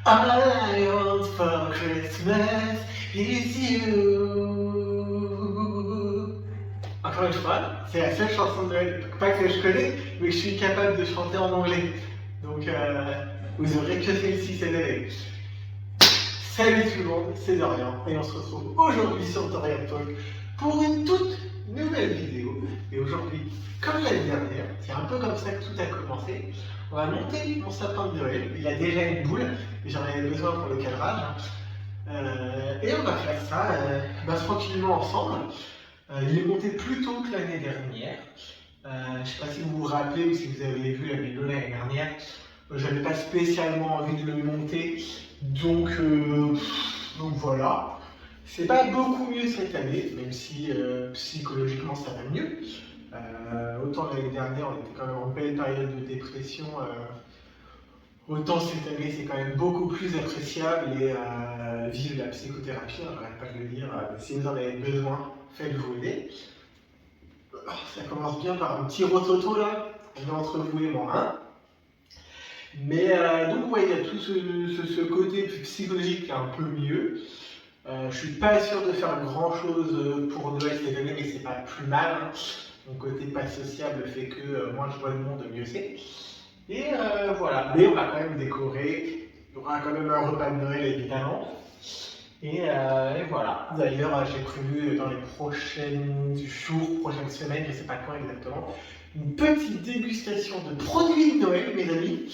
All I want for Christmas is you. Encore une fois, c'est la seule chanson de Noël, pas que je connais, mais que je suis capable de chanter en anglais. Donc vous aurez que celle-ci cette année. Salut tout le monde, c'est Dorian et on se retrouve aujourd'hui sur Dorian Talk pour une toute nouvelle vidéo. Et aujourd'hui, comme l'année dernière, c'est un peu comme ça que tout a commencé. On va monter mon sapin de Noël, il a déjà une boule et j'en avais besoin pour le cadrage. Et on va faire ça tranquillement ensemble. Il est monté plus tôt que l'année dernière. Je ne sais pas si vous vous rappelez ou si vous avez vu la vidéo l'année dernière. J'avais pas spécialement envie de le monter, donc voilà. C'est pas beaucoup mieux cette année, même si psychologiquement ça va mieux. Autant l'année dernière on était quand même en belle période de dépression, autant cette année c'est quand même beaucoup plus appréciable et vive la psychothérapie, on n'arrête pas de le dire. Si vous en avez besoin, faites-vous aider. Ça commence bien par un petit rototo là, on est entre vous et moi. Hein. Mais donc ouais, il y a tout ce côté psychologique qui est un peu mieux. Je suis pas sûr de faire grand chose pour Noël cette année, mais c'est pas plus mal. Hein. Mon côté pas sociable fait que moins je vois le monde, mieux c'est. Et voilà, mais on va quand même décorer. Il y aura quand même un repas de Noël évidemment. Et voilà. D'ailleurs, j'ai prévu dans les prochains jours, prochaines semaines, je sais pas quand exactement, une petite dégustation de produits de Noël, mes amis.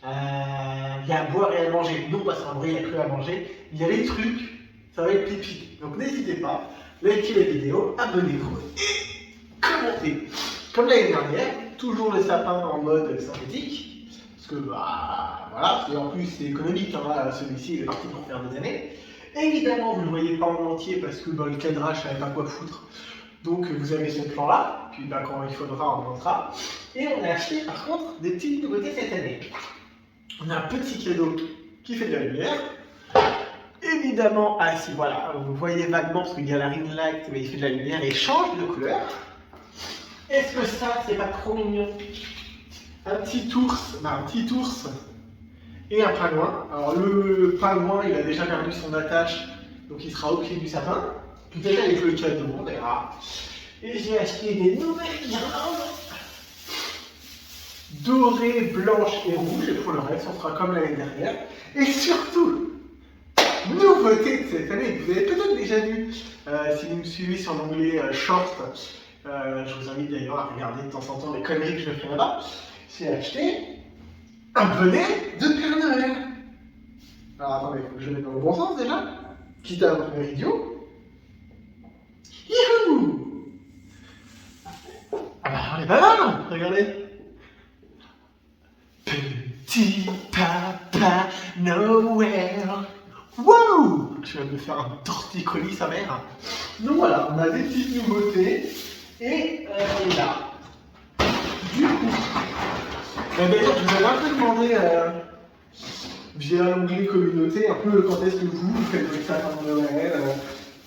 Il y a à boire et à manger. Non, pas sans bruit, il n'y a que à manger. Il y a des trucs, ça va être pépite. Donc n'hésitez pas, likez la vidéo, abonnez-vous et commentez. Comme l'année dernière, toujours le sapin en mode synthétique. Parce que voilà, et en plus c'est économique, hein, celui-ci il est parti pour faire des années. Évidemment, vous ne le voyez pas en entier parce que dans le cadrage, je ne savais pas quoi foutre. Donc vous avez ce plan-là, puis quand il faudra, on montera. Et on a acheté par contre des petites nouveautés cette année. On a un petit cadeau qui fait de la lumière. Évidemment, si voilà, vous voyez vaguement parce qu'il y a la ring light, mais il fait de la lumière et change de couleur. Est-ce que ça, c'est pas trop mignon? Un petit ours, et un pingouin. Alors le pingouin, il a déjà perdu son attache, donc il sera au pied du sapin. Peut-être avec le cadeau, on verra. Et j'ai acheté des nouvelles guirlandes dorées, blanches et rouges. Et pour le reste, on fera comme l'année dernière. Et surtout, nouveauté de cette année, vous avez peut-être déjà vu, si vous me suivez sur l'onglet Short, je vous invite d'ailleurs à regarder de temps en temps les conneries que je fais là-bas. J'ai acheté un bonnet de Père Noël. Alors attendez, il faut que je le mette dans le bon sens déjà. Quitte à un premier idiot. Youhou! Ah bah on est pas mal, regardez. Petit papa Noël. Wow! Je vais me faire un torticolis sa mère. Donc voilà, on a des petites nouveautés. Et là, du coup, d'ailleurs je vous avais un peu demandé via l'onglet communauté un peu quand est-ce que vous faites votre sapin de Noël,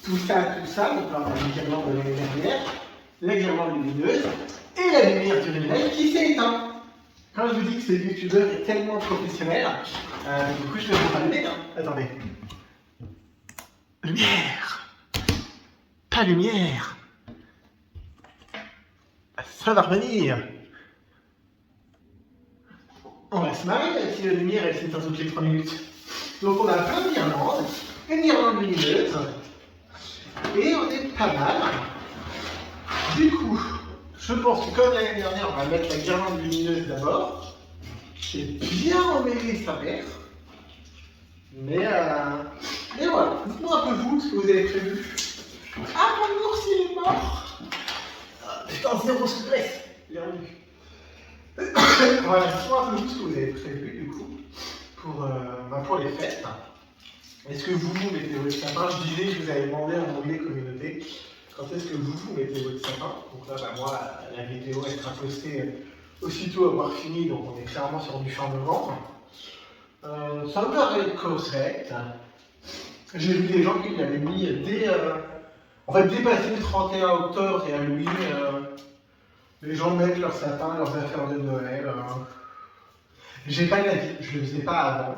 tout ça. Donc là on a les guirlandes de l'année dernière, la guirlande lumineuse et la lumière du réveil qui s'est éteinte. Quand je vous dis que ce youtubeur est tellement professionnel, du coup je vais vous rallumer. Hein. Attendez. Lumière. Pas lumière. Ça va revenir. On va se marrer si la lumière elle s'éteint toutes les 3 minutes. Donc on a plein de guirlandes, une guirlande lumineuse, et on est pas mal. Du coup, je pense que comme l'année dernière, on va mettre la guirlande lumineuse d'abord. J'ai bien emmêlé sa mère. Mais voilà, dites-moi un peu vous ce que vous avez prévu. Ah, mon ours il est mort. Putain, zéro souplesse, il est revenu. Voilà, dites-moi un peu vous ce que vous avez prévu du coup pour les fêtes. Est-ce que vous mettez votre sapin? Je disais, je vous avais demandé en onglet communauté quand est-ce que vous mettez votre sapin. Donc là, moi, la vidéo elle sera postée aussitôt avoir fini, donc on est clairement sur du fin novembre. Ça me paraît correct. J'ai vu des gens qui l'avaient mis dépassé le 31 octobre et Halloween. Les gens mettent leur sapin, leurs affaires de Noël. J'ai pas d'avis, je le faisais pas avant.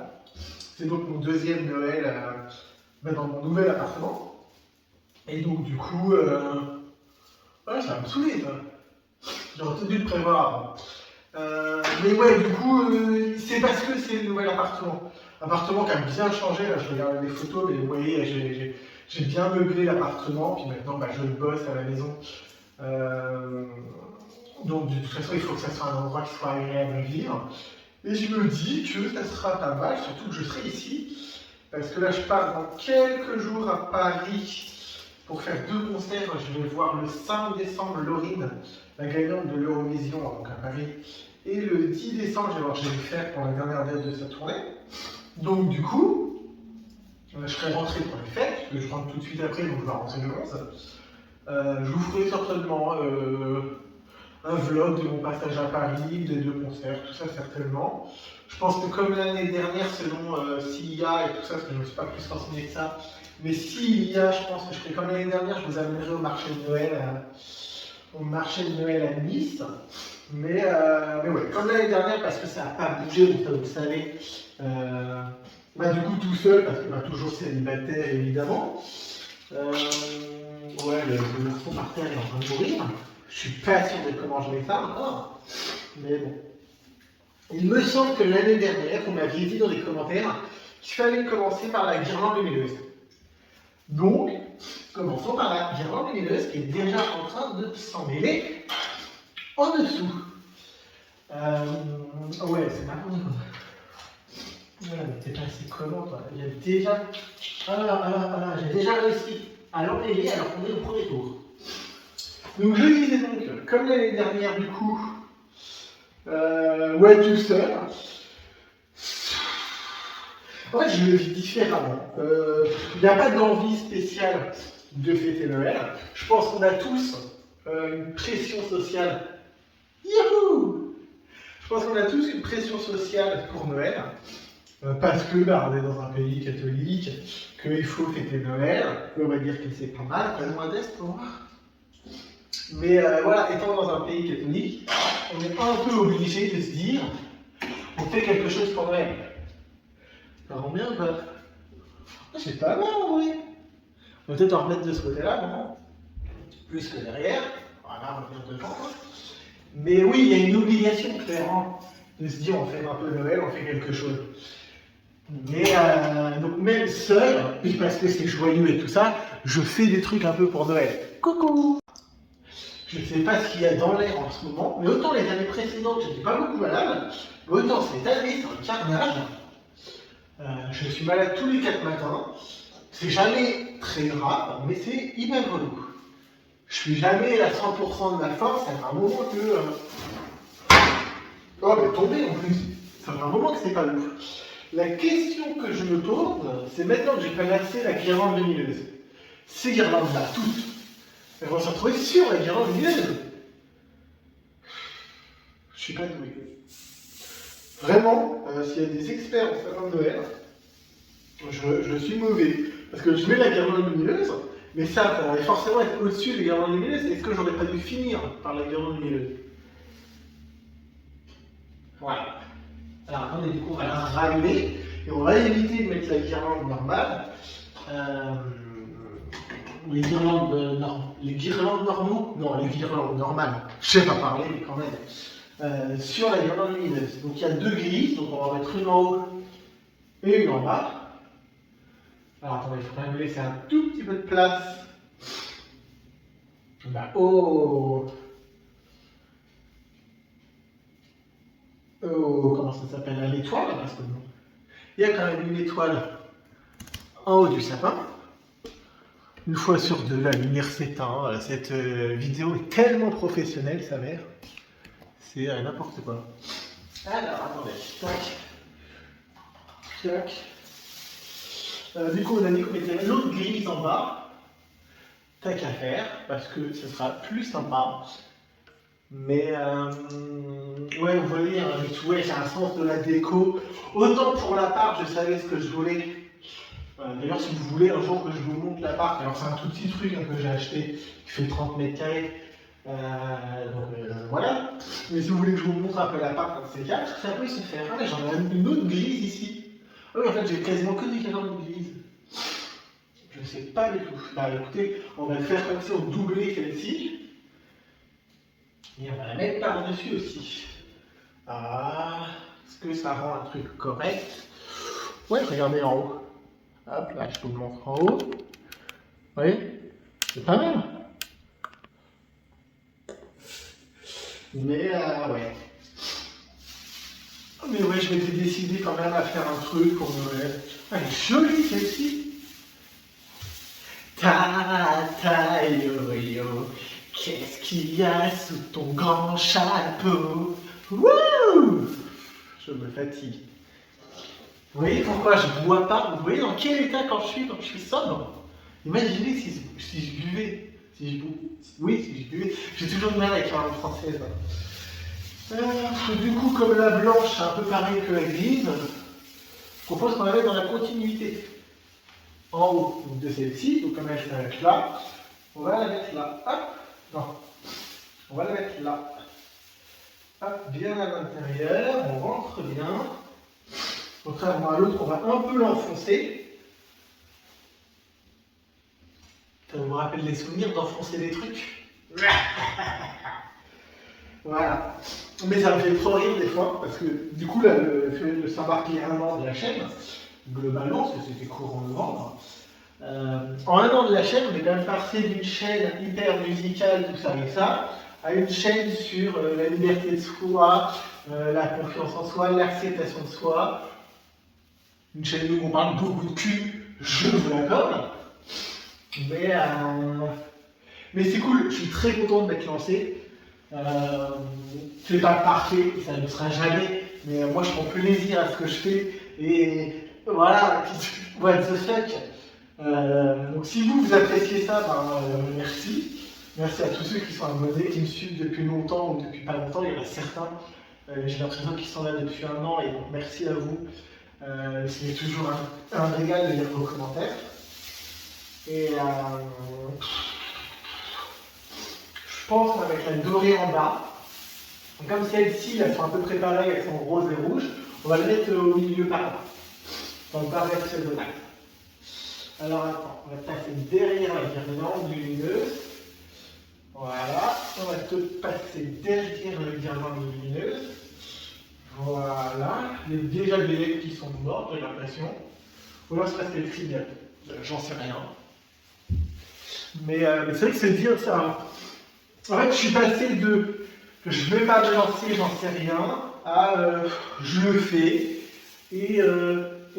C'est donc mon deuxième Noël dans mon nouvel appartement. Et donc du coup, ouais, ça va me saouler ça. J'aurais dû le prévoir avant. Mais ouais, du coup, c'est parce que c'est le nouvel appartement. Appartement qui a bien changé, là je regarde les photos, mais vous voyez, j'ai bien meublé l'appartement, puis maintenant bah, je bosse à la maison. Euh, donc de toute façon, il faut que ça soit un endroit qui soit agréable à vivre. Et je me dis que ça sera pas mal, surtout que je serai ici. Parce que là, je pars dans quelques jours à Paris pour faire 2 concerts. Je vais voir le 5 décembre Laurine, la gagnante de l'Eurovision, donc à Paris. Et le 10 décembre, je vais voir Jennifer pour la dernière date de sa tournée. Donc du coup, je serai rentré pour les fêtes, parce que je rentre tout de suite après, donc je vais rentrer le 11. Je vous ferai certainement un vlog de mon passage à Paris, des 2 concerts, tout ça certainement. Je pense que comme l'année dernière, selon s'il y a et tout ça, parce que je ne me suis pas plus renseigné que ça, mais s'il y a, je pense que je ferai comme l'année dernière, je vous amènerai au marché de Noël à Nice. Mais ouais, comme l'année dernière, parce que ça n'a pas bougé, vous le savez, bah, du coup tout seul, parce que bah, toujours célibataire évidemment. Ouais, le fond par terre est en train de mourir. Je suis pas sûr de comment je mets ça encore, mais bon. Il me semble que l'année dernière, vous m'aviez dit dans les commentaires qu'il fallait commencer par la guirlande lumineuse. Donc, commençons par la guirlande lumineuse qui est déjà en train de s'en mêler en dessous. Ouais, c'est pas bon. Voilà, mais t'es passé comment toi? Il y a déjà. J'ai déjà réussi à l'emmêler alors qu'on est au premier tour. Donc je disais donc, comme l'année dernière du coup, ouais tout seul. En fait je le vis différemment. Il n'y a pas d'envie spéciale de fêter Noël. Je pense qu'on a tous une pression sociale. Youhou! Je pense qu'on a tous une pression sociale pour Noël. Parce que bah, on est dans un pays catholique, qu'il faut fêter Noël, on va dire que c'est pas mal, très modeste pour moi. Mais voilà, étant dans un pays catholique, on est un peu obligé de se dire, on fait quelque chose pour Noël. Ça rend bien ou pas? C'est pas mal en vrai. On va peut-être en remettre de ce côté-là, non? Plus que derrière. Voilà, on vient de temps. Mais oui, il y a une obligation clairement de se dire, on fait un peu Noël, on fait quelque chose. Mais donc même seul, parce que c'est joyeux et tout ça, je fais des trucs un peu pour Noël. Coucou! Je ne sais pas ce qu'il y a dans l'air en ce moment, mais autant les années précédentes, je n'étais pas beaucoup malade, autant cette année, c'est un carnage. Je suis malade tous les 4 matins. C'est jamais très grave, mais c'est hyper relou. Je suis jamais à 100% de ma force, ça fait un moment que... Oh, mais tombé en plus. Ça fait un moment que c'est pas ouf. La question que je me pose, c'est maintenant que j'ai placé la guirlande lumineuse. Ces guirlandes-là, toutes, elles vont se retrouver sur la guirlande lumineuse. Je suis pas doué. Vraiment, s'il y a des experts en sapin de Noël, je suis mauvais. Parce que je mets la guirlande lumineuse, mais ça va forcément être au-dessus des guirlandes lumineuses. Est-ce que j'aurais pas dû finir par la guirlande lumineuse? Voilà. Alors attendez, du coup on va la ramener et on va éviter de mettre la guirlande normale. Les guirlandes normaux, non, les guirlandes normales, je sais pas parler, mais quand même, sur la guirlande lumineuse. Donc il y a 2 grilles, donc on va mettre une en haut et une en bas. Alors attendez, il faut quand même laisser un tout petit peu de place. Bah, oh, comment ça s'appelle? L'étoile, parce que bon, il y a quand même une étoile en haut du sapin. Une fois sur 2, la lumière s'éteint. Cette vidéo est tellement professionnelle, sa mère. C'est n'importe quoi. Alors, attendez. Tac. Tac. Du coup, on a dit qu'on mettait l'autre grille en bas. Tac à faire, parce que ce sera plus sympa. Mais, ouais, vous voyez, ouais, j'ai un sens de la déco. Autant pour l'appart, je savais ce que je voulais. D'ailleurs, si vous voulez un jour que je vous montre l'appart, alors c'est un tout petit truc que j'ai acheté qui fait 30 mètres carrés. Voilà. Mais si vous voulez que je vous montre un peu l'appart un de ces quatre, ça peut se faire. Ah, mais j'en ai une autre grise ici. Ah oui, en fait, j'ai quasiment que des cadres de grise. Je ne sais pas du tout. Bah écoutez, on va le faire comme ça, on doubler celle-ci. Et on va la mettre par-dessus aussi. Ah, est-ce que ça rend un truc correct? Ouais, regardez en haut. Hop, là, je vous le montre en haut. Vous voyez? C'est pas mal. Mais ouais. Mais ouais, je m'étais décidé quand même à faire un truc pour Noël. Ah, elle est jolie celle-ci. Ta yo-yo, qu'est-ce qu'il y a sous ton grand chapeau? Wouh! Je me fatigue. Vous voyez pourquoi je ne bois pas? Vous voyez dans quel état quand je suis sobre? Imaginez si je buvais. Si je bu... Oui, si je buvais. J'ai toujours de mal avec la langue française. Du coup, comme la blanche, c'est un peu pareil que la grise, je propose qu'on la mette dans la continuité. En haut de celle-ci, donc comme elle se mettre là, on va la mettre là. Hop! Non. On va la mettre là. Hop, bien à l'intérieur, on rentre bien. Contrairement à l'autre, on va un peu l'enfoncer. Ça vous rappelle les souvenirs d'enfoncer des trucs? Voilà. Mais ça me fait trop rire des fois, parce que du coup, là, le Saint-Barthélemy 1 an de la chaîne, globalement, parce que c'était courant novembre, en 1 an de la chaîne, on est quand même passé d'une chaîne hyper musicale, tout ça et ça, à une chaîne sur la liberté de soi, la confiance en soi, l'acceptation de soi. Une chaîne où on parle beaucoup de cul, je vous l'accorde. Mais c'est cool, je suis très content de m'être lancé. C'est pas parfait, ça ne sera jamais, mais moi je prends plaisir à ce que je fais. Et voilà, what the fuck. Donc si vous appréciez ça, merci. Merci à tous ceux qui sont abonnés, qui me suivent depuis longtemps ou depuis pas longtemps. Il y en a certains, j'ai l'impression qu'ils sont là depuis 1 an, et donc merci à vous. C'est toujours un régal de lire vos commentaires. Et je pense qu'on va mettre la dorée en bas. Donc, comme celles-ci, elles sont un peu préparées, elles sont roses et rouges, on va les mettre au milieu par là. Dans le parex de l'axe. Alors attends, on va passer derrière la guirlande lumineuse. Voilà, on va te passer derrière la guirlande lumineuse. Voilà, il y a déjà des lettres qui sont mortes, j'ai l'impression. Ou alors c'est parce qu'elle crie bien, j'en sais rien. Mais c'est vrai que c'est bien ça. En fait, je suis passé de je vais pas me lancer, j'en sais rien, à je le fais. Et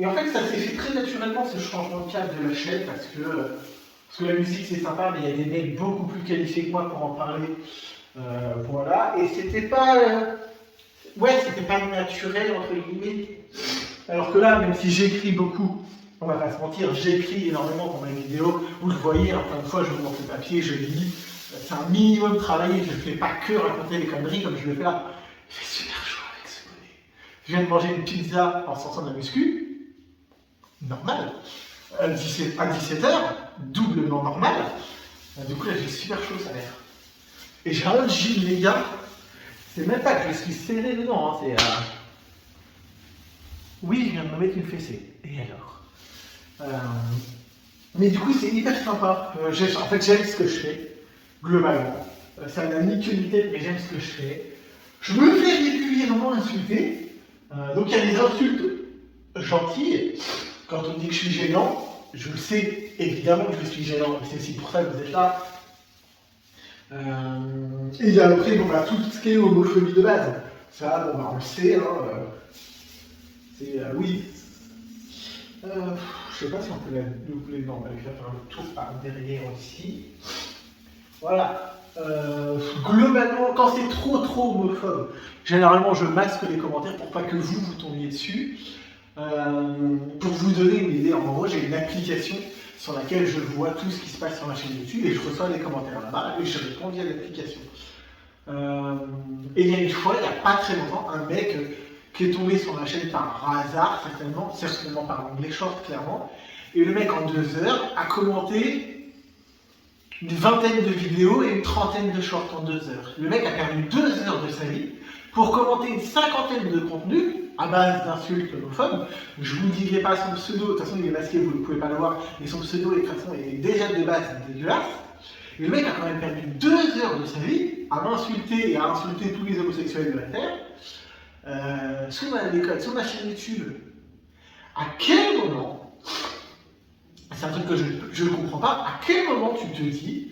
en fait, ça s'est fait très naturellement ce changement de cap de la chaîne parce que la musique c'est sympa, mais il y a des mecs beaucoup plus qualifiés que moi pour en parler. Voilà, et c'était pas. C'était pas naturel entre guillemets. Alors que là, même si j'écris beaucoup, on va pas se mentir, j'écris énormément pour mes vidéos. Vous le voyez, encore une fois, je vous montre le papier, je lis. C'est un minimum travaillé, je ne fais pas que raconter les conneries comme je le fais là. Il fait super chaud avec ce bonnet. Je viens de manger une pizza en sortant de la muscu. Normal. À 17h, doublement normal. Du coup là j'ai super chaud ça a l'air. Et j'ai un jean les gars. C'est même pas que je suis serré dedans, hein, c'est. Oui, je viens de me mettre une fessée. Et alors Mais du coup, c'est hyper sympa. En fait, j'aime ce que je fais, globalement. Ça n'a ni queue ni tête, mais j'aime ce que je fais. Je me fais régulièrement insulter. Donc, il y a des insultes gentilles. Quand on dit que je suis gênant, je le sais évidemment que je suis gênant. C'est aussi pour ça que vous êtes là. Et il y a après tout ce qui est homophobie de base. Ça, on le sait. Oui. Je sais pas si on peut la doubler. Non, on va faire le tour par derrière aussi. Voilà. Globalement, quand c'est trop homophobe, généralement je masque les commentaires pour pas que vous tombiez dessus. Pour vous donner une idée, en gros, j'ai une application sur laquelle je vois tout ce qui se passe sur ma chaîne YouTube et je reçois les commentaires là-bas et je réponds via l'application. Et il y a une fois, il n'y a pas très longtemps, un mec qui est tombé sur ma chaîne par hasard, certainement par l'anglais short, clairement. Et le mec, en 2 heures, a commenté une vingtaine de vidéos et une trentaine de shorts en 2 heures. Le mec a perdu 2 heures de sa vie pour commenter une cinquantaine de contenus à base d'insultes homophobes. Je vous dirai pas son pseudo, de toute façon il est masqué, vous ne pouvez pas le voir, mais son pseudo de toute façon est déjà de base dégueulasse. Et le mec a quand même perdu 2 heures de sa vie à m'insulter et à insulter tous les homosexuels de la Terre sur ma chaîne YouTube. À quel moment, c'est un truc que je ne comprends pas, à quel moment tu te dis,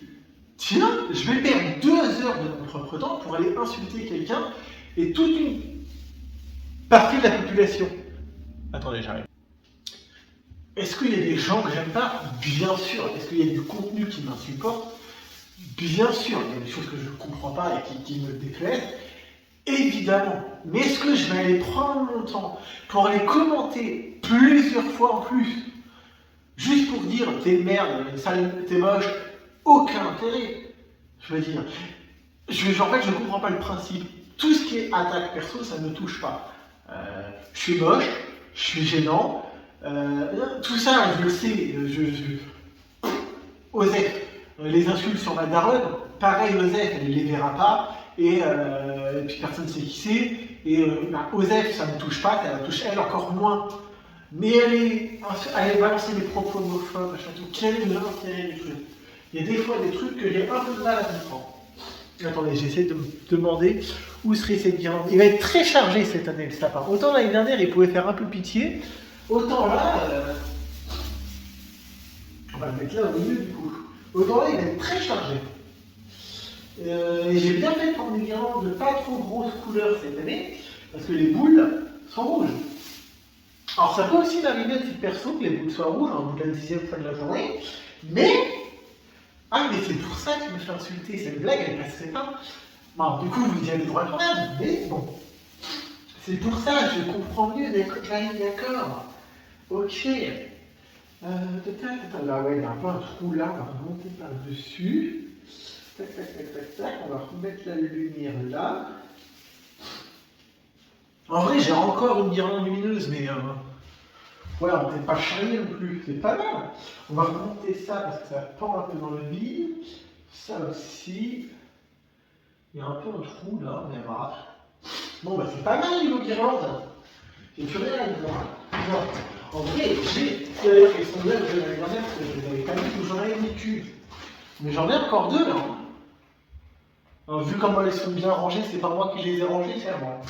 tiens, je vais perdre 2 heures de mon propre temps pour aller insulter quelqu'un et toute une partie de la population. Attendez, j'arrive. Est-ce qu'il y a des gens que j'aime pas? Bien sûr. Est-ce qu'il y a du contenu qui m'insupporte? Bien sûr. Il y a des choses que je ne comprends pas et qui me déplaisent. Évidemment. Mais est-ce que je vais aller prendre mon temps pour aller commenter plusieurs fois en plus, juste pour dire t'es une merde, t'es moche? Aucun intérêt. Je veux dire, en fait, je ne comprends pas le principe. Tout ce qui est attaque perso, ça ne me touche pas. Je suis moche, je suis gênant, tout ça, je le sais. Osef, les insultes sur ma daronne, pareil, Osef, elle ne les verra pas, et puis personne ne sait qui c'est, et Osef, ça ne me touche pas, ça la touche elle encore moins. Mais elle est balancer des propos homophobes, machin tout. Quel est l'intérêt du truc? Il y a des fois des trucs que j'ai un peu de mal à comprendre. Attendez, j'essaie de me demander où serait cette guirlande. Il va être très chargé cette année le sapin. Autant l'année dernière il pouvait faire un peu pitié, autant là, on va le mettre là au milieu du coup. Autant là il va être très chargé. Et j'ai bien fait pour des guirlandes de pas trop grosse couleur cette année, parce que les boules sont rouges. Alors ça peut aussi m'arriver à titre perso que les boules soient rouges en bout de la 10e fois de la journée, mais... Ah, mais c'est pour ça que tu me fais insulter, cette blague, elle passerait pas. Bon, du coup, vous y avez droit quand même, mais bon. C'est pour ça, je comprends mieux d'accord. Ok. Là, ouais, il y a un peu un trou là, on va remonter par-dessus. Tac, tac, tac, tac, tac, on va remettre la lumière là. En vrai, j'ai encore une guirlande lumineuse, mais... Ouais, on n'est pas charrié non plus, c'est pas mal. On va remonter ça parce que ça pend un peu dans le vide. Ça aussi. Il y a un peu un trou là, on verra. Bon, bah c'est pas mal niveau guirlande. J'ai plus rien à dire. En vrai, d'ailleurs, ils sont là, je vais regarder parce que je les avais pas mis où j'en avais mis qu'une. Mais j'en ai encore 2 là. Alors, vu comment elles sont bien rangées, c'est pas moi qui les ai rangées, c'est à moi.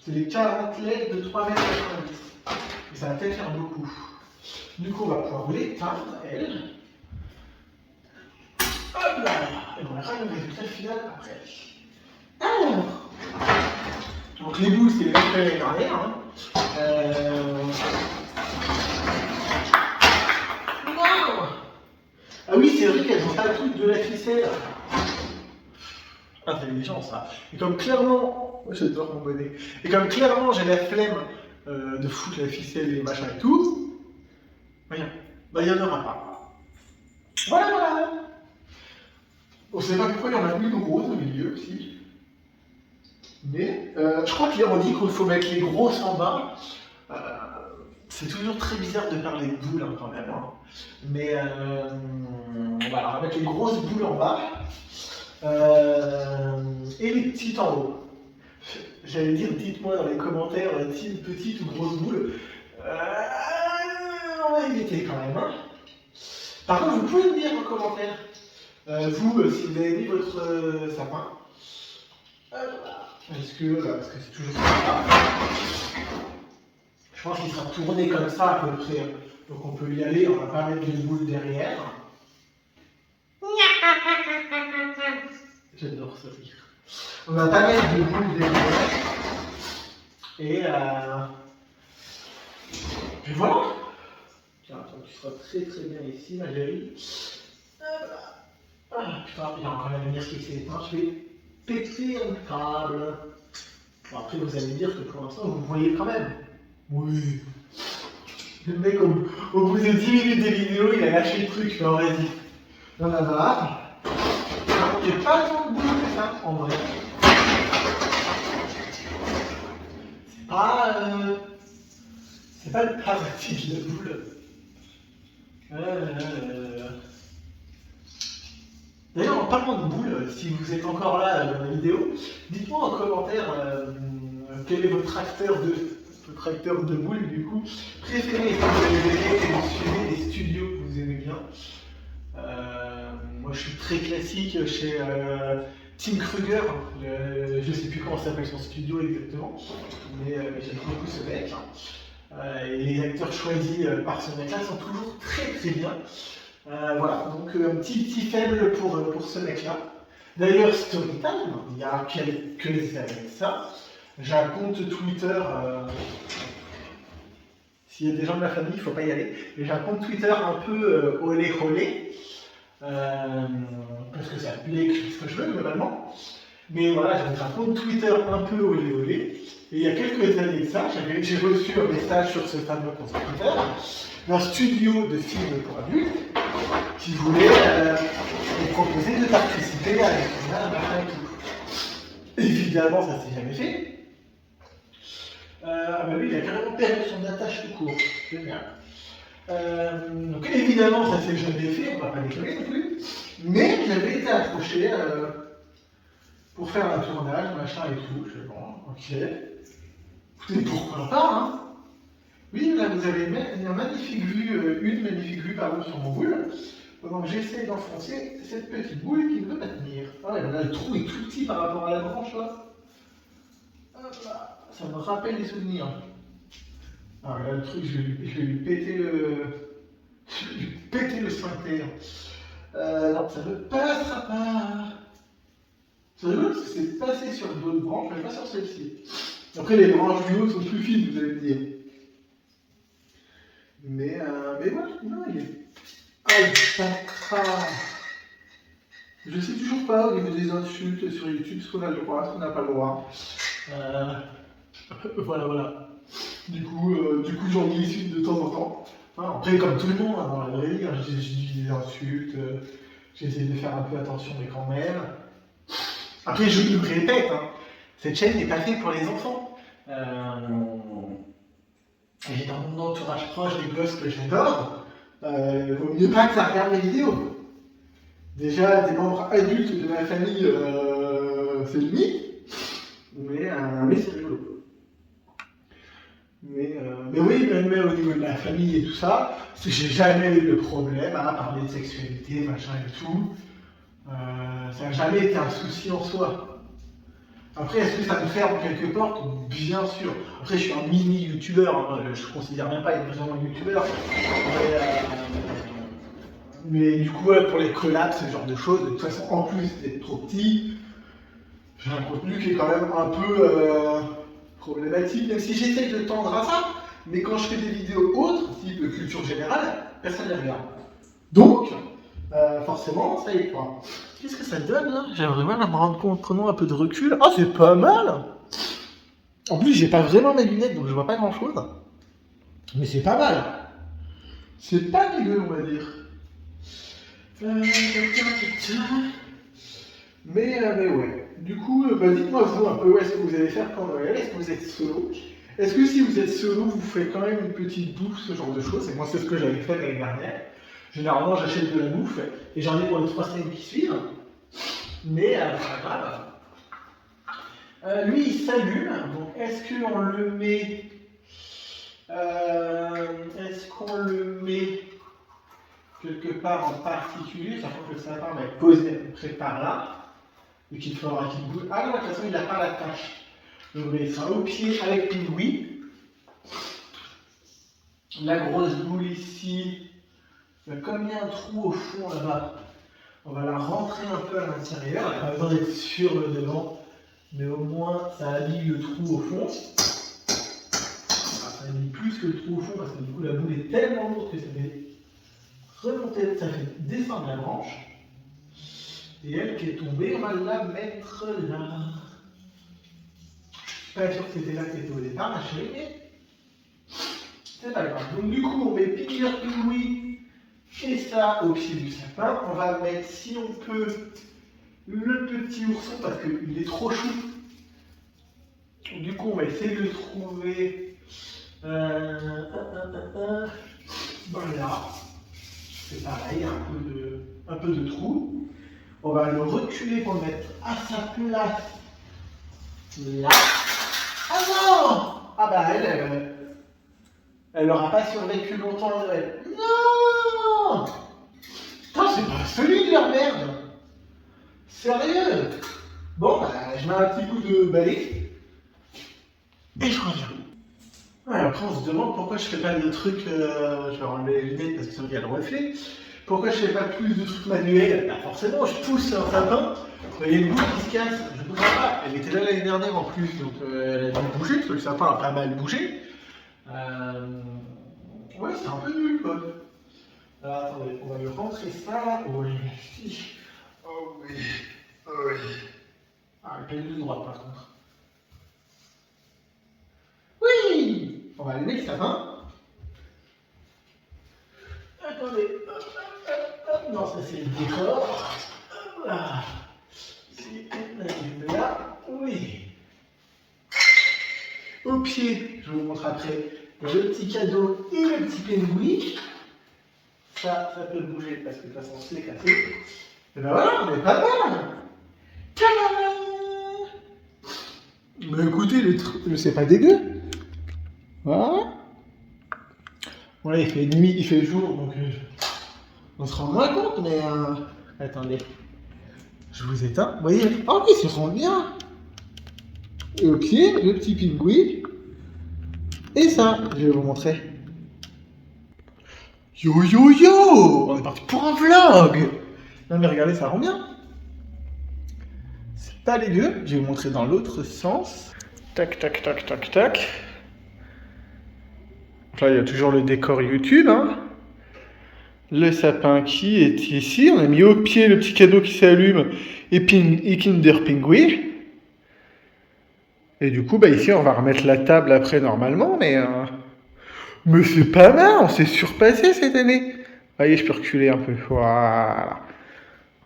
C'est les 40 LED de 3,90 m. Et ça va peut-être faire beaucoup. Du coup, on va pouvoir l'éteindre, elle. Hop là! Et on verra le résultat final après. Alors, donc les boules, c'est les mêmes que l'année dernière. Hein. Wow. Ah oui, c'est vrai qu'elles ont pas toutes de la ficelle. Intelligent ça. Et comme clairement, j'adore mon bonnet. Et comme clairement j'ai la flemme de foutre la ficelle et les machins et tout, rien. Bah il n'y en aura pas. Voilà, voilà. On sait pas pourquoi il y en a une rose au milieu aussi. Mais je crois qu'on dit qu'il faut mettre les grosses en bas. C'est toujours très bizarre de parler de boules hein, quand même. Hein. Mais voilà, on va mettre les grosses boules en bas. Et les petites en haut. J'allais dire, dites-moi dans les commentaires, team petite ou grosse boule. On va éviter quand même. Hein. Par contre, vous pouvez me dire en commentaire, vous, si vous avez mis votre sapin. Parce que c'est toujours ça. Je pense qu'il sera tourné comme ça à peu près. Donc on peut y aller, on va pas mettre des boules derrière. J'adore ce rire. On va pas mettre de boules derrière. Et voilà. Tiens, attends, tu seras très très bien ici, ma chérie. Ah, putain, il y a encore la lumière qui s'est éteinte. Je vais péter un câble. Bon, après, vous allez me dire que pour l'instant, vous voyez quand même. Oui. Le mec, au bout de 10 minutes des vidéos, il a lâché le truc. Je m'aurais dit. Il y en a marre. J'ai pas tant de boulot que ça, en vrai. C'est pas le paradis de la boule. D'ailleurs, en parlant de boules, si vous êtes encore là dans la vidéo, dites-moi en commentaire quel est votre acteur de boules du coup préféré. Est-ce que vous avez aimé, suivez des studios que vous aimez bien. Moi, je suis très classique chez Tim Kruger. Je ne sais plus comment s'appelle son studio exactement, mais j'aime beaucoup ce mec. Et les acteurs choisis par ce mec-là sont toujours très très bien. Voilà, donc un petit faible pour ce mec-là. D'ailleurs, Storytime, il y a quelques années de ça, j'ai un compte Twitter. S'il y a des gens de ma famille, il ne faut pas y aller. Mais j'ai un compte Twitter un peu olé olé. Parce que ça plaît que je fais ce que je veux globalement. Mais voilà, j'avais un compte Twitter un peu olé olé. Et il y a quelques années de ça, j'ai reçu un message sur ce fameux compte Twitter d'un studio de films pour adultes qui voulait me proposer de participer à un tout. Évidemment, ça s'est jamais fait. Ah bah oui, il a carrément perdu son attache tout court. Génial. Donc évidemment, ça s'est jamais fait, on va pas déconner non plus. Mais j'avais été approché pour faire un tournage, machin et tout. Je fais bon, ok. Écoutez, pourquoi pas, hein. Oui, là vous avez une magnifique vue pardon, sur mon boule. Donc j'essaie d'enfoncer cette petite boule qui ne veut pas tenir. Ah ouais, là, le trou est tout petit par rapport à la branche là. Hop là. Ça me rappelle des souvenirs. Ah là, le truc, je vais lui péter le sphincter. Non, ça ne passera pas. C'est rigolo parce que c'est passé sur d'autres branches, mais pas sur celle-ci. Après, les branches du haut sont plus fines, vous allez me dire. Mais voilà, non, il est. Aïe, sacra. Je sais toujours pas au niveau des insultes sur YouTube ce qu'on a le droit, ce qu'on n'a pas le droit. Voilà. Du coup, j'en glisse une de temps en temps. Hein, après, comme tout le monde, hein, dans la vraie vie, hein, je dis des insultes, j'essaie de faire un peu attention, mais quand même. Après, je me répète, hein, cette chaîne n'est pas faite pour les enfants. J'ai dans mon entourage proche des gosses que j'adore. Vaut mieux pas que ça regarde mes vidéos. Déjà, des membres adultes de ma famille, c'est limite. Mais c'est rigolo. Mais oui, même au niveau de la famille et tout ça, j'ai jamais eu de problème à parler de sexualité, machin et tout. Ça n'a jamais été un souci en soi. Après, est-ce que ça me ferme quelques portes? Bien sûr. Après, je suis un mini youtubeur, hein, je ne considère même pas être vraiment youtubeur. Mais du coup, pour les collabs, ce genre de choses, de toute façon, en plus d'être trop petit, j'ai un contenu qui est quand même un peu problématique, même si j'essaie de tendre à ça. Mais quand je fais des vidéos autres, type culture générale, personne ne les regarde. Donc, forcément, ça y est quoi. Qu'est-ce que ça donne là? J'aimerais bien me rendre compte, prenons un peu de recul. Oh, c'est pas mal! En plus, j'ai pas vraiment mes lunettes, donc je vois pas grand chose. Mais c'est pas mal. C'est pas dégueu, on va dire. Mais ouais. Du coup, dites-moi vous un peu où est-ce que vous allez faire quand Noël. Est-ce que vous êtes solo? Est-ce que si vous êtes solo, vous faites quand même une petite bouffe, ce genre de choses? Et moi, c'est ce que j'avais fait l'année dernière. Généralement, j'achète de la bouffe et j'en ai pour les 3 semaines qui suivent. Mais c'est pas grave. Lui, il s'allume. Donc, est-ce qu'on le met. Est-ce qu'on le met quelque part en particulier, sachant que le sapin va être posé à peu près par là, et qu'il faudra qu'il bouge. Ah non, de toute façon, il n'a pas la tâche. Donc, il sera au pied avec une bouille. La grosse boule ici. Comme il y a un trou au fond là-bas, on va la rentrer un peu à l'intérieur. Elle n'a pas besoin d'être sur le devant, mais au moins ça habille le trou au fond. Ça habille plus que le trou au fond parce que du coup la boule est tellement lourde que ça fait remonter, ça fait descendre la branche. Et elle qui est tombée, on va la mettre là. Je suis pas sûr que c'était là que c'était au départ, ma chérie, mais c'est pas grave. Donc du coup, on met Piqueur Pingui et ça au pied du sapin. On va mettre, si on peut, le petit ourson parce qu'il est trop chou. Du coup, on va essayer de le trouver. Voilà. C'est pareil, un peu de trou. On va le reculer pour le mettre à sa place. Là. Ah non! Ah bah elle aura pas survécu longtemps à Noël. Non! Putain, c'est pas celui de leur merde! Sérieux? Bon, bah, je mets un petit coup de balai et je reviens. Ouais, après, on se demande pourquoi je fais pas de trucs. Je vais enlever les lunettes parce que ça me vient le reflet. Pourquoi je fais pas plus de trucs manuels? Bah, forcément, je pousse un sapin. Il y a une bouche qui se casse, je ne comprends pas. Elle était là l'année dernière en plus, donc elle a dû bouger parce que le sapin a pas mal bougé. Ouais, c'est un peu nul quoi. Alors attendez, on va lui rentrer ça. Oui, si. Oh oui, oh oui. Ah, le pédale de droite par contre. Oui! On va allumer le sapin. Attendez, hop, hop, hop. Non, ça c'est le décor. Hop là. Si on allume là, oui. Au pied, je vous montre après, le petit cadeau et le petit pingouin. Ça peut bouger parce que de toute façon c'est cassé. Et ben voilà, on est pas mal. Tadam! Mais écoutez, c'est pas dégueu. Voilà. Voilà, il fait nuit, il fait jour, donc on se rend moins compte, mais attendez. Je vous éteins. Vous voyez, oh oui, il se rend bien. Et au pied, le petit pingouin. Et ça, je vais vous montrer. Yo yo yo! On est parti pour un vlog! Non mais regardez, ça rend bien. C'est pas dégueu. Je vais vous montrer dans l'autre sens. Tac, tac, tac, tac, tac. Donc là, il y a toujours le décor YouTube. Hein. Le sapin qui est ici. On a mis au pied le petit cadeau qui s'allume et Kinder Pingui. Et du coup, bah ici, on va remettre la table après normalement, mais c'est pas mal, on s'est surpassé cette année. Vous voyez, je peux reculer un peu. Voilà.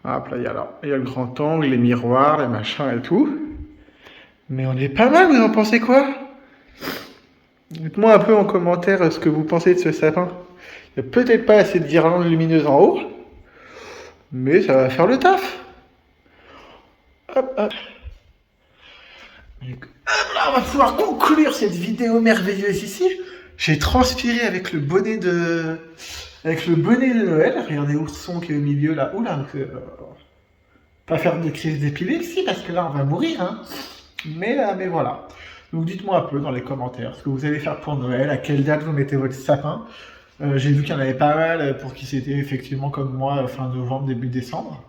Hop là, il y a le grand angle, les miroirs, les machins et tout. Mais on est pas mal, vous en pensez quoi? Dites-moi un peu en commentaire ce que vous pensez de ce sapin. Il n'y a peut-être pas assez de guirlandes lumineuses en haut, mais ça va faire le taf. Hop, hop. Là, on va pouvoir conclure cette vidéo merveilleuse ici. J'ai transpiré avec le bonnet de Noël. Regardez Ourson qui est au milieu là. Oula, pas faire de crise d'épilepsie parce que là on va mourir. Hein. Mais voilà. Donc dites-moi un peu dans les commentaires ce que vous allez faire pour Noël, à quelle date vous mettez votre sapin. J'ai vu qu'il y en avait pas mal pour qui c'était effectivement comme moi fin novembre, début décembre.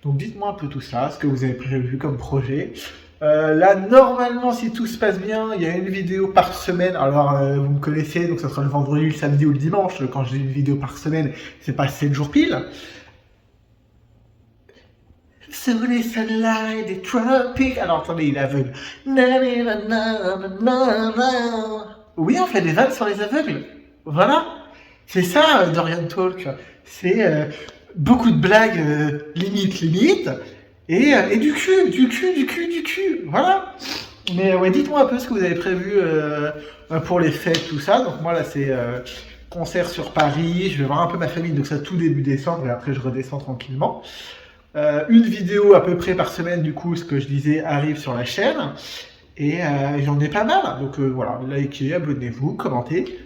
Donc dites-moi un peu tout ça, ce que vous avez prévu comme projet. Là, normalement, si tout se passe bien, il y a une vidéo par semaine. Alors, vous me connaissez, donc ça sera le vendredi, le samedi ou le dimanche. Quand je dis une vidéo par semaine, c'est pas 7 jours pile. Sur les sunlight des tropiques. Alors, attendez, il est aveugle. Oui, on fait des vannes sur les aveugles. Voilà. C'est ça, Dorian Talk. C'est beaucoup de blagues limite. Et du cul, voilà. Mais ouais, dites-moi un peu ce que vous avez prévu pour les fêtes, tout ça. Donc moi là c'est concert sur Paris, je vais voir un peu ma famille, donc ça tout début décembre et après je redescends tranquillement. Une vidéo à peu près par semaine du coup, ce que je disais arrive sur la chaîne. Et j'en ai pas mal, donc voilà, likez, abonnez-vous, commentez.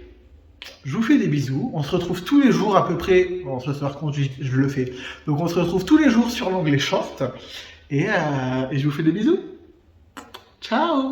Je vous fais des bisous, on se retrouve tous les jours à peu près, bon ce soir quand je le fais, donc on se retrouve tous les jours sur l'onglet short, et je vous fais des bisous, ciao.